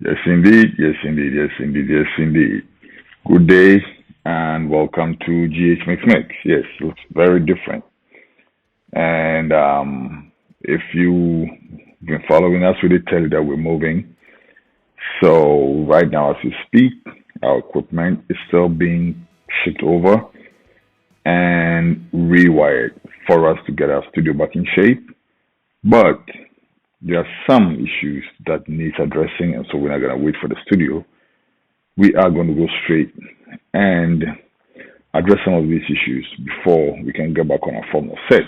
Yes, indeed. Yes, indeed. Yes, indeed. Yes, indeed. Good day and welcome to MixMixx. Yes, it's very different. And if you've been following us, we did tell you that we're moving. So right now, as we speak, our equipment is still being shipped over and rewired for us to get our studio back in shape. But there are some issues that needs addressing, and so we're not gonna wait for the studio. We are going to go straight and address some of these issues before we can get back on our formal set.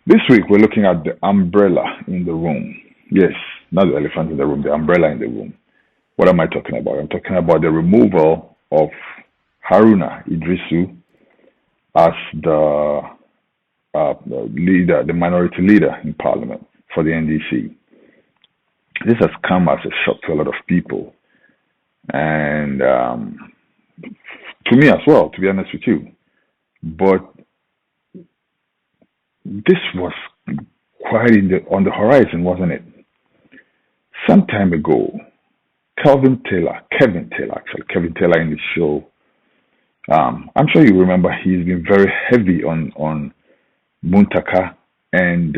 This week, we're looking at the umbrella in the room. Yes, not the elephant in the room, the umbrella in the room. What am I talking about? I'm talking about the removal of Haruna Idrisu as the leader, the minority leader in parliament for the NDC. This has come as a shock to a lot of people, and to me as well, to be honest with you. But this was quite on the horizon, wasn't it? Some time ago, Kevin Taylor in the show. I'm sure you remember he's been very heavy on Muntaka and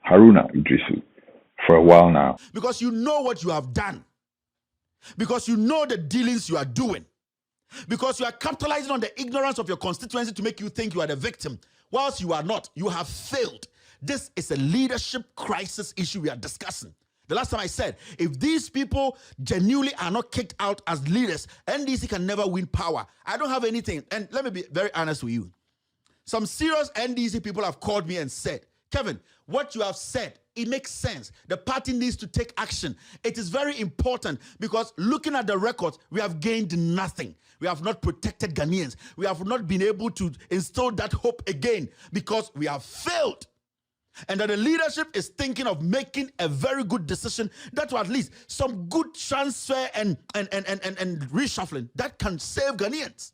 Haruna Idrisu for a while now. Because you know what you have done. Because you know the dealings you are doing. Because you are capitalizing on the ignorance of your constituency to make you think you are the victim, whilst you are not. You have failed. This is a leadership crisis issue we are discussing. The last time I said, if these people genuinely are not kicked out as leaders, NDC can never win power. I don't have anything. And let me be very honest with you. Some serious NDC people have called me and said, Kevin, what you have said, it makes sense. The party needs to take action. It is very important because looking at the records, we have gained nothing. We have not protected Ghanaians. We have not been able to instill that hope again because we have failed. And that the leadership is thinking of making a very good decision that will at least some good transfer and reshuffling that can save Ghanaians.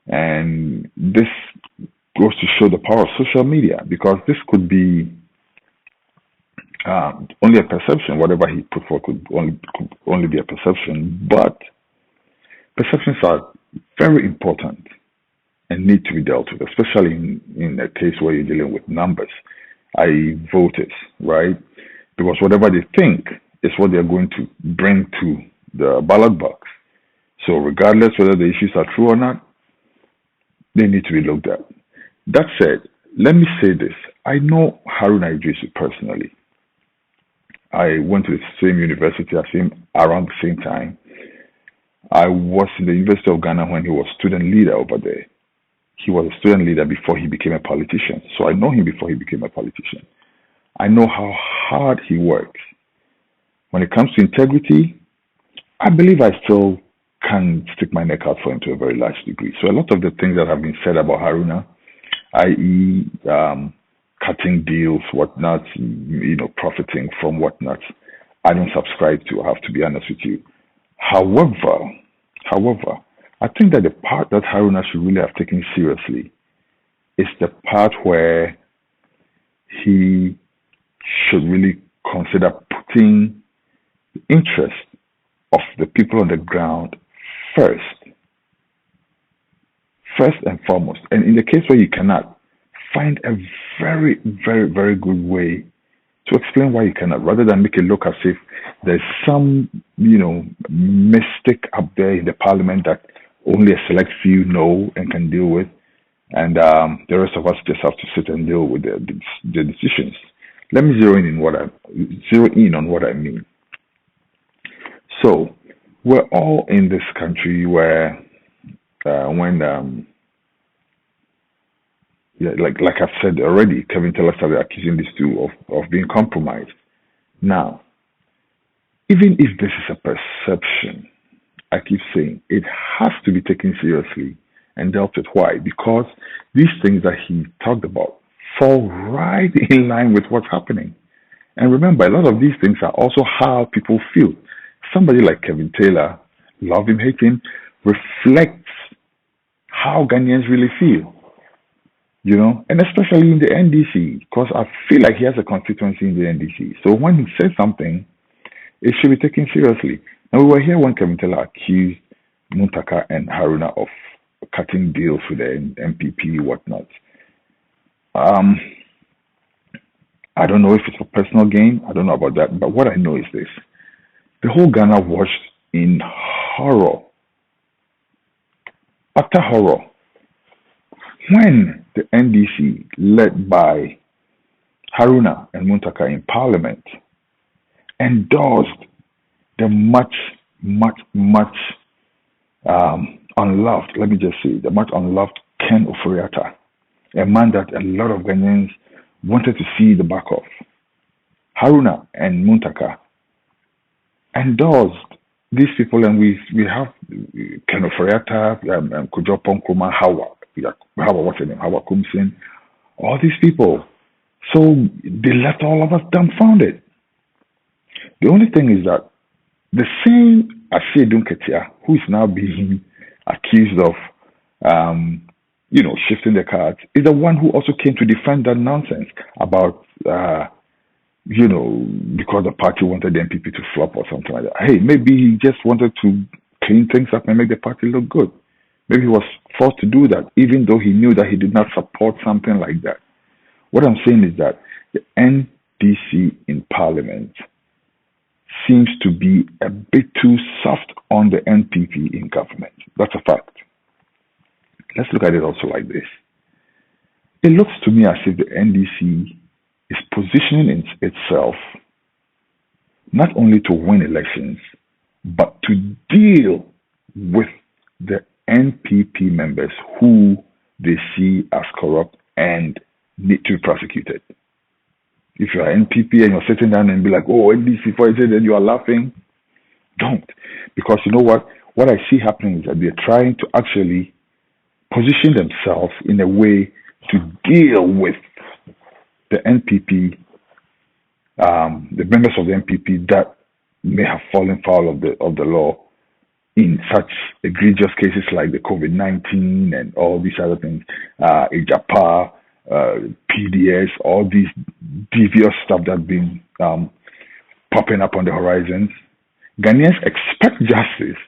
And this goes to show the power of social media because this could be only a perception. Whatever he put forward could only be a perception, but perceptions are very important and need to be dealt with, especially in a case where you're dealing with numbers, i.e., voters, right? Because whatever they think is what they're going to bring to the ballot box. So, regardless whether the issues are true or not, they need to be looked at. That said, let me say this. I know Haruna Idrisu personally. I went to the same university as him around the same time. I was in the University of Ghana when he was student leader over there. He was a student leader before he became a politician. So I know him before he became a politician. I know how hard he works. When it comes to integrity, I believe I still can stick my neck out for him to a very large degree. So a lot of the things that have been said about Haruna, i.e., cutting deals, whatnot, profiting from whatnot, I don't subscribe to. I have to be honest with you. However, I think that the part that Haruna should really have taken seriously is the part where he should really consider putting the interest of the people on the ground first and foremost. And in the case where you cannot, find a very, very, very good way to explain why you cannot, rather than make it look as if there's some, mistake up there in the parliament that only a select few know and can deal with, and the rest of us just have to sit and deal with the decisions. Let me zero in on what I mean. So we're all in this country where when like I've said already, Kevin Taylor started accusing these two of being compromised. Now, even if this is a perception, I keep saying it has to be taken seriously and dealt with. Why? Because these things that he talked about fall right in line with what's happening. And remember, a lot of these things are also how people feel. Somebody like Kevin Taylor, love him, hate him, reflects how Ghanaians really feel. and especially in the NDC, because I feel like he has a constituency in the NDC. So when he says something, it should be taken seriously. And we were here when Kevin Taylor accused Muntaka and Haruna of cutting deals with the MPP, whatnot. Um, I don't know if it's for personal gain. I don't know about that. But what I know is this: the whole Ghana watched in horror, utter horror, when the NDC, led by Haruna and Muntaka in Parliament, endorsed the much unloved, let me just say, the much unloved Ken Oforiatta, a man that a lot of Ghanaians wanted to see the back of. Haruna and Muntaka endorsed these people, and we have Ken Oforiatta, Kojo Ponkroma, Hawa, what's her name, Hawa Kumsin, all these people. So they left all of us dumbfounded. The only thing is that the same Ashedun Ketia, who is now being accused of, shifting the cards, is the one who also came to defend that nonsense about, because the party wanted the MPP to flop or something like that. Hey, maybe he just wanted to clean things up and make the party look good. Maybe he was forced to do that, even though he knew that he did not support something like that. What I'm saying is that the NDC in Parliament seems to be a bit too soft on the NPP in government. That's a fact. Let's look at it also like this. It looks to me as if the NDC is positioning itself not only to win elections, but to deal with the NPP members who they see as corrupt and need to be prosecuted. If you are NPP and you're sitting down and be like, oh, NDC, for it, then you are laughing, don't. Because you know what? What I see happening is that they're trying to actually position themselves in a way to deal with the NPP, the members of the NPP that may have fallen foul of the law in such egregious cases like the COVID-19 and all these other things, Ejapa, PDS, all these devious stuff that's been popping up on the horizons. Ghanaians expect justice,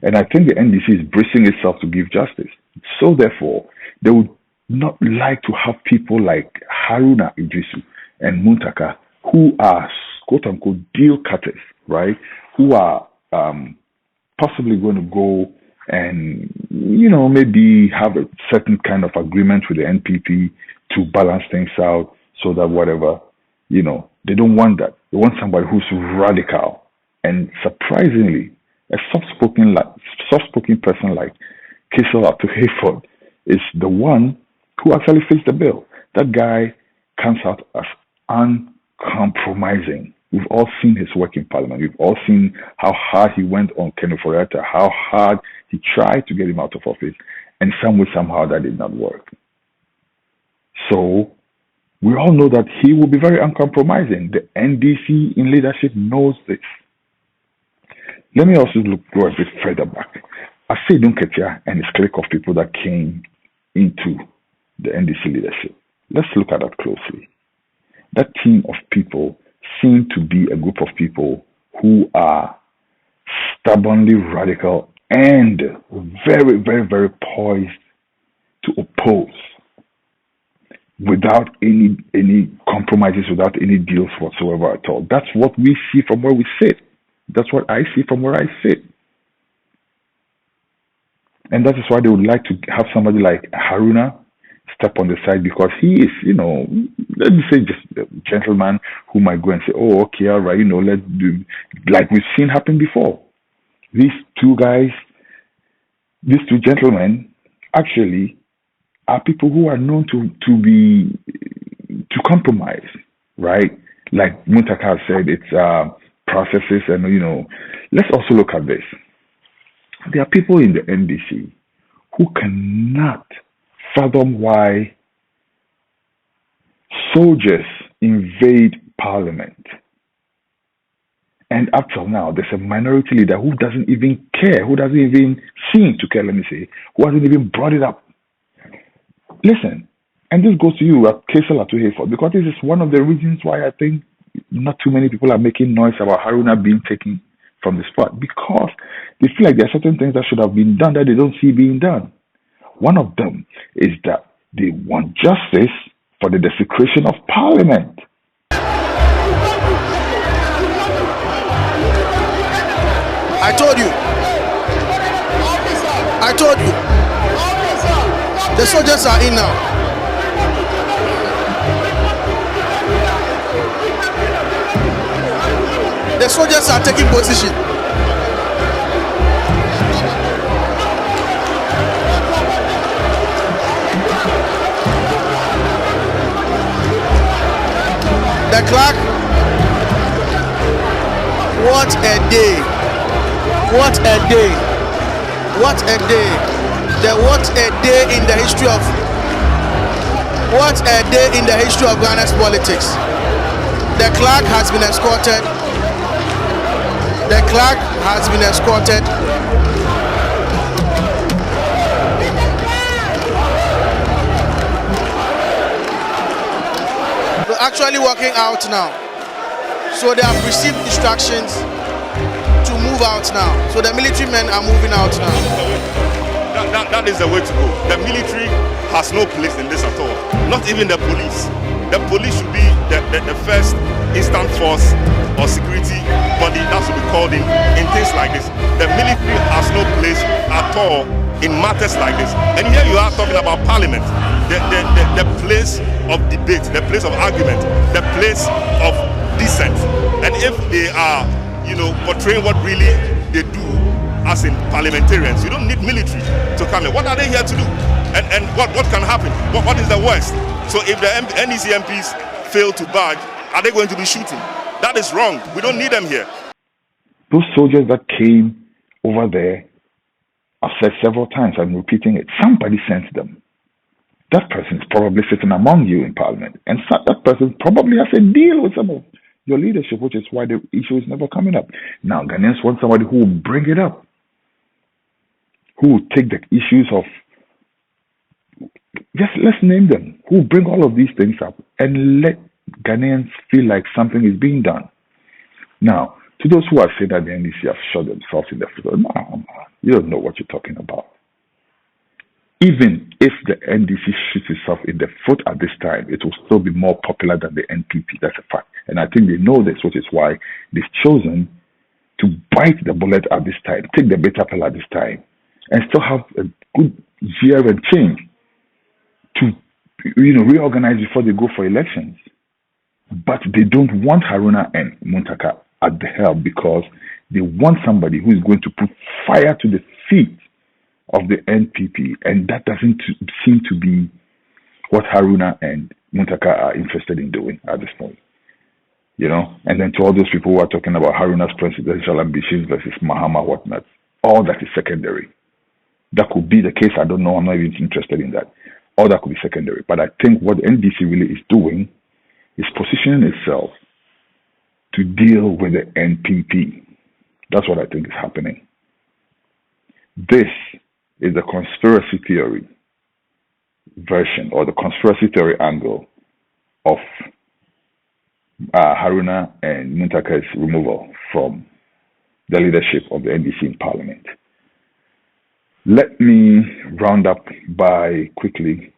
and I think the NDC is bracing itself to give justice. So therefore, they would not like to have people like Haruna Idrisu and Muntaka, who are quote-unquote deal cutters, right? Who are possibly going to go and, maybe have a certain kind of agreement with the NPP to balance things out so that whatever, they don't want that. They want somebody who's radical. And surprisingly, a soft-spoken person like Kisel Ato Hayford is the one who actually fits the bill. That guy comes out as uncompromising. We've all seen his work in Parliament. We've all seen how hard he went on Ken Oforiatta, how hard he tried to get him out of office, and somehow that did not work. So we all know that he will be very uncompromising. The NDC in leadership knows this. Let me also go a bit further back. Ashedun Ketia and his clique of people that came into the NDC leadership. Let's look at that closely. That team of people seem to be a group of people who are stubbornly radical and very, very, very poised to oppose without any compromises, without any deals whatsoever at all. That's what we see from where we sit. That's what I see from where I sit. And that is why they would like to have somebody like Haruna step on the side, because he is, let me say, just a gentleman who might go and say, oh, okay, all right, let's do, like we've seen happen before. These two gentlemen actually are people who are known to compromise, right? Like Muntaka said, it's processes, and let's also look at this. There are people in the NDC who cannot fathom why soldiers invade Parliament. And up till now, there's a minority leader who doesn't even care, who doesn't even seem to care, who hasn't even brought it up. Listen, And this goes to you, Kaisel Atu Hayford, because this is one of the reasons why I think not too many people are making noise about Haruna being taken from the spot, because they feel like there are certain things that should have been done that they don't see being done. One of them is that they want justice for the desecration of Parliament. I told you. The soldiers are in now. The soldiers are taking position. The clerk. What a day. What a day. What a day. What a day in the history of Ghana's politics. The clerk has been escorted. They're actually walking out now. So they have received instructions to move out now. So the military men are moving out now. That is the way to go. The military has no place in this at all. Not even the police. The police should be the first instant force or security body that should be called in things like this. The military has no place at all in matters like this. And here you are talking about Parliament, the place of debate, the place of argument, the place of dissent. And if they are, portraying what really they do as in parliamentarians, you don't need military to come in. What are they here to do? And what can happen? What is the worst? So if the NDC MPs fail to budge, are they going to be shooting? That is wrong. We don't need them here. Those soldiers that came over there, I've said several times, I'm repeating it, somebody sent them. That person is probably sitting among you in Parliament. And that person probably has a deal with some of your leadership, which is why the issue is never coming up. Now, Ghanaians want somebody who will bring it up, who will take the issues of, let's name them, who will bring all of these things up and let Ghanaians feel like something is being done. Now, to those who have said that the NDC have shot themselves in the foot, no, you don't know what you're talking about. Even if the NDC shoots itself in the foot at this time, it will still be more popular than the NPP. That's a fact. And I think they know this, which is why they've chosen to bite the bullet at this time, take the bitter pill at this time, and still have a good year and change to reorganize before they go for elections. But they don't want Haruna and Muntaka at the helm because they want somebody who is going to put fire to the feet of the NPP, and that doesn't seem to be what Haruna and Muntaka are interested in doing at this point. And then to all those people who are talking about Haruna's presidential ambitions versus Mahama whatnot, all that is secondary. That could be the case. I don't know. I'm not even interested in that. All that could be secondary. But I think what the NDC really is doing is positioning itself to deal with the NPP. That's what I think is happening. This is the conspiracy theory version or the conspiracy theory angle of Haruna and Muntaka's removal from the leadership of the NDC in Parliament. Let me round up by quickly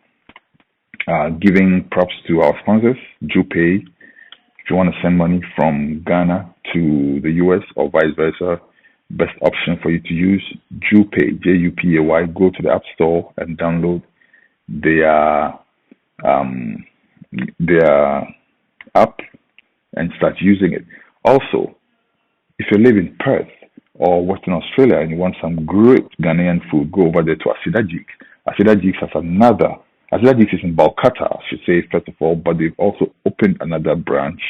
giving props to our sponsors, JuPay. If you want to send money from Ghana to the US or vice versa, best option for you to use JuPay, Jupay. Go to the App Store and download their app and start using it. Also, if you live in Perth or Western Australia and you want some great Ghanaian food, go over there to Asida Jigs. Asida Jigs has another. Asida Jigs is in Balcata, I should say, first of all, but they've also opened another branch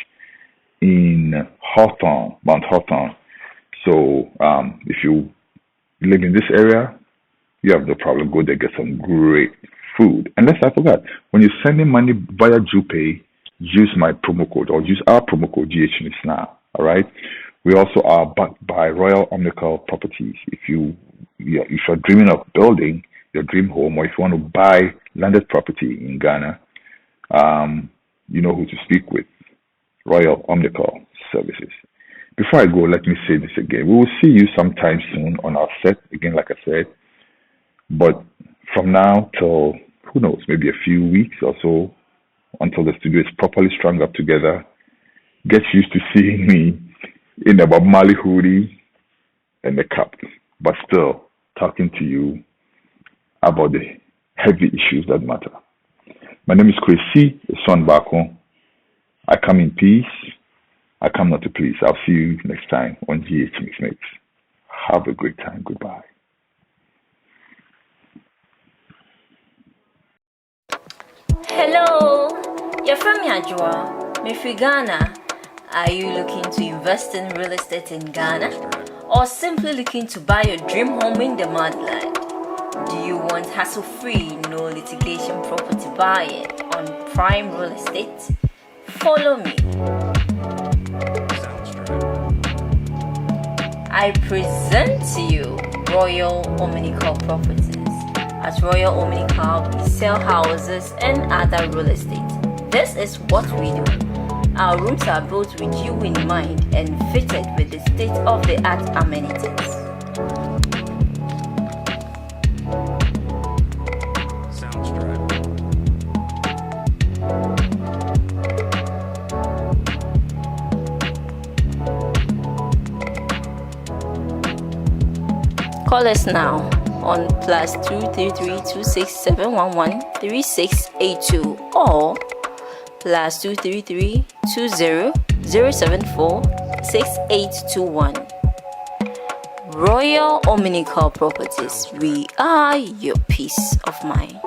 in Hawthorne, Mount Hawthorne. So if you live in this area, you have no problem. Go there, get some great food. Unless I forgot, when you're sending money via JuPay, use my promo code or use our promo code GHNews now. All right. We also are backed by Royal Omnical Properties. If you're dreaming of building your dream home, or if you want to buy landed property in Ghana, you know who to speak with. Royal Omnical Services. Before I go, let me say this again. We will see you sometime soon on our set, again, like I said. But from now till, who knows, maybe a few weeks or so, until the studio is properly strung up together, get used to seeing me in the Bob Marley hoodie and the cap, but still talking to you about the heavy issues that matter. My name is Kwesi Son Bako. I come in peace. I come not to please. I'll see you next time on MixMixx. Have a great time. Goodbye. Hello, you're from Yajua, Mifri Ghana. Are you looking to invest in real estate in Ghana? Or simply looking to buy your dream home in the motherland? Do you want hassle-free, no litigation property buying on prime real estate? Follow me. I present to you Royal Omnical Properties. At Royal Omnical, we sell houses and other real estate. This is what we do. Our rooms are built with you in mind and fitted with the state-of-the-art amenities. Call us now on +233 26711 3682 or +233 20 074 6821. Royal Omnical Properties. We are your peace of mind.